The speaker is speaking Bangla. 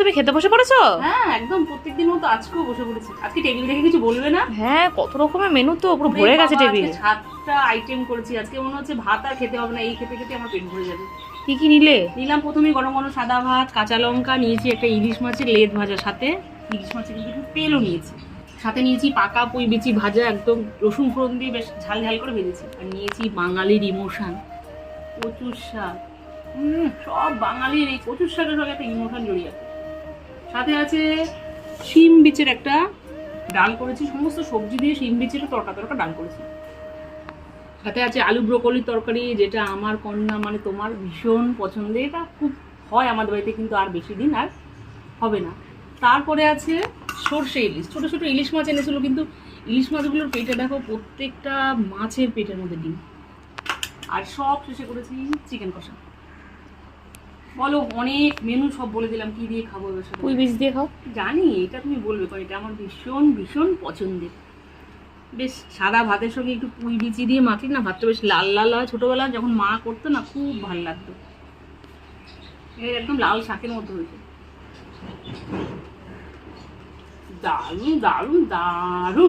তুমি খেতে বসে পড়েছো? হ্যাঁ একদম প্রত্যেকদিন মতো আজকেও বসে পড়েছি। আজকে টেবিল দেখে কিছু বলবে না? হ্যাঁ, কত রকমের মেনু তো, পুরো ভরে গেছে টেবিল। 7টা আইটেম করেছি আজকে, মনে হচ্ছে ভাত আর খেতে হবে না, এই খেতে খেতে আমার পেট ভরে যাবে। কি কি নিলে? নিলাম প্রথমে গরম গরম সাদা ভাত, কাঁচা লঙ্কা নিয়েছি, একটা ইলিশ মাছের লেদ ভাজা, সাথে ইলিশ মাছের কিন্তু একটু তেলও নিয়েছি, সাথে নিয়েছি পাকা পুঁই বিচি ভাজা, একদম রসুন ফোড়ন দিয়ে বেশ ঝাল ঝাল করে ভেজেছি। আর নিয়েছি বাঙালির ইমোশন, কচুর শাক। সব বাঙালির এই কচুর শাকের সঙ্গে একটা ইমোশন জড়িয়ে আছে। সাথে আছে শিম বিচের একটা ডাল করেছি, সমস্ত সবজি দিয়ে শিম বিচের তরকা ডাল করেছি। সাথে আছে আলু ব্রোকলির তরকারি, যেটা আমার কন্যা মানে তোমার ভীষণ পছন্দের, এটা খুব হয় আমাদের বাড়িতে, কিন্তু আর বেশি দিন আর হবে না। তারপরে আছে সর্ষে ইলিশ, ছোটো ছোটো ইলিশ মাছ এনেছিল, কিন্তু ইলিশ মাছগুলোর পেটে দেখো প্রত্যেকটা মাছের পেটের মধ্যে ডিম। আর সব শেষে করেছি চিকেন কষা। বলো, অনেক মেনু সব বলে দিলাম, কি দিয়ে খাবো এবার সাথে? পুঁই বীজ দিয়ে খাও। জানি এটা তুমি বলবে, কারণ এটা আমার ভীষণ ভীষণ পছন্দের। বেশ সাদা ভাতের সঙ্গে একটু পুঁই বিচি দিয়ে মাখি না, ভাতটা বেশ লাল লাল হয়। ছোটোবেলা যখন মা করতো না, খুব ভালো লাগতো। একদম লাল শাকের মতো হয়েছে, দারুণ দারুণ দারুণ।